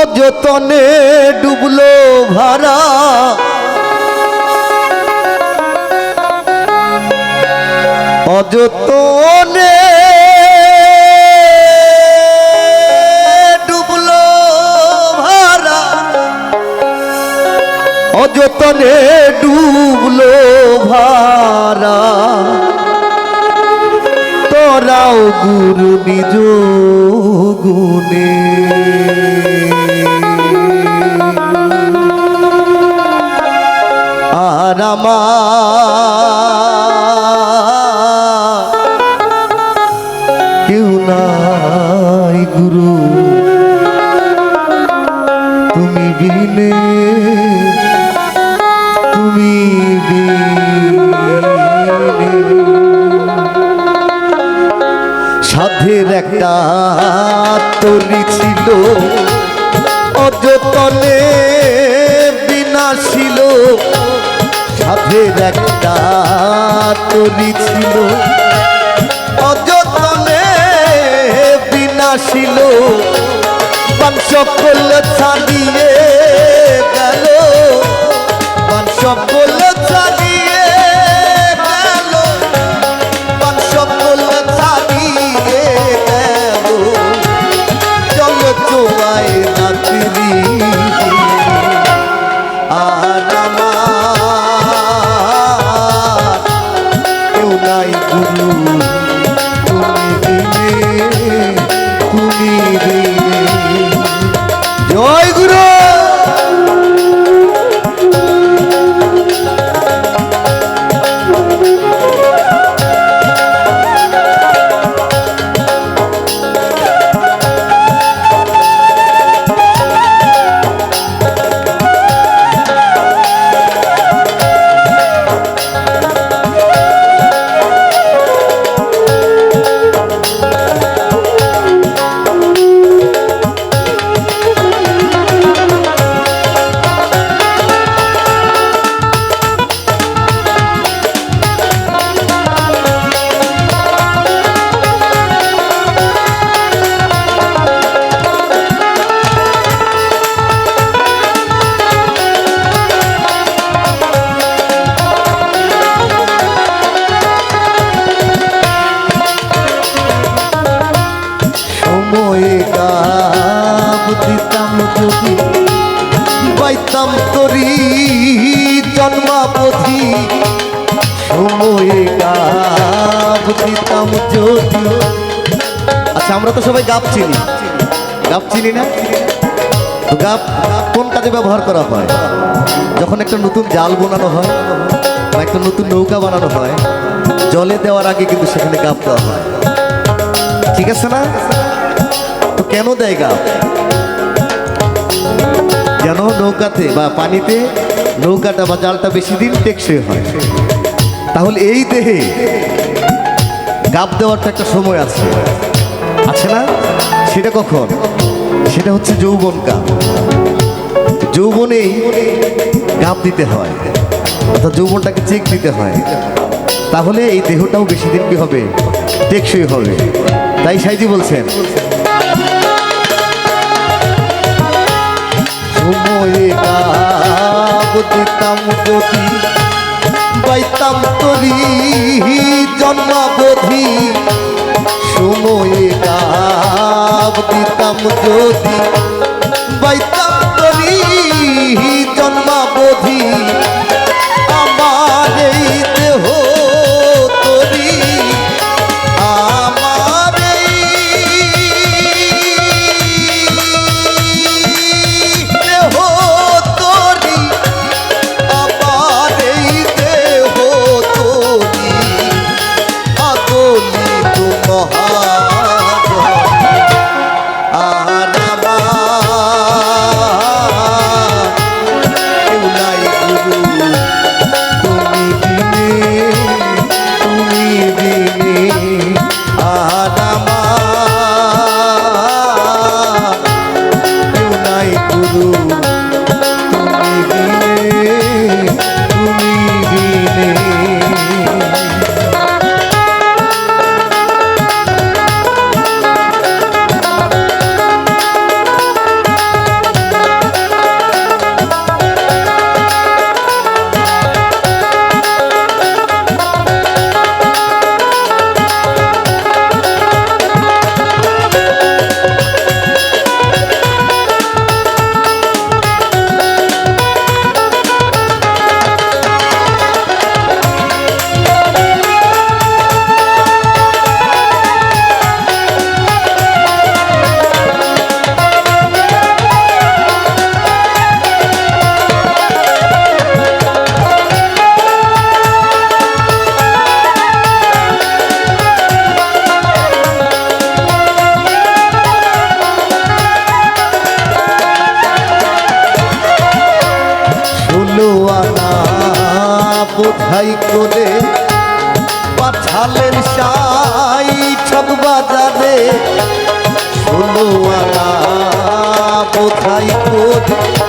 অযতনে ডুবলো ভারা অযতনে ডুবলো ভারা অযতনে ডুবলো ভারা তোরাও গুরু নিজ গুণে আর আমার কেউ নাই গুরু তুমি বিনে তুমি সাধের একটা তরি ছিল অযতনে বিনাশিল সাধের একটা তরি ছিল অযতনে বিনাশিল সকল ছাড়িয়ে গেল সকল ছাড়িয়ে গেল সকল ছাড়িয়ে গেল চল চোয়ায় নাতিরি আর আমার কেউ নাই গুরু তুমি দিনে তুমি দিনে জয় গুরু দিতাম যদি পাইতাম তরি জন্মাবধি সময়ে গাব দিতাম যদি আচ্ছা আমরা তো সবাই গাব চিনি না তো গাব কোন কাজে ব্যবহার করা হয় যখন একটা নতুন জাল বানানো হয় বা একটা নতুন নৌকা বানানো হয় জলে দেওয়ার আগে কিন্তু সেখানে গাব দেওয়া হয় ঠিক আছে না তো কেন দেয় গাব যেন নৌকাতে বা পানিতে নৌকাটা বা জালটা বেশি দিন টেকসই হয় তাহলে এই দেহে গাব দেওয়ার তো একটা সময় আছে না সেটা কখন সেটা হচ্ছে যৌবনকাল যৌবনেই গাব দিতে হয় অর্থাৎ যৌবনটাকে চেক দিতে হয় তাহলে এই দেহটাও বেশি দিন কি হবে টেকসই হবে তাই সাইজি বলছেন সময়ে গাব দিতাম যদি পাইতাম তরি জন্মাবধি সময়ে গাব দিতাম যদি পাইতাম তরি জন্মাবধি আমার এই দেহ তরি আমার দেহ তরি আমার এই দেহ তরি আগলিত আর আমার বোঝাই করে পাঠালেন সাই ঠক বাজারে 16 আনা বোঝাই করে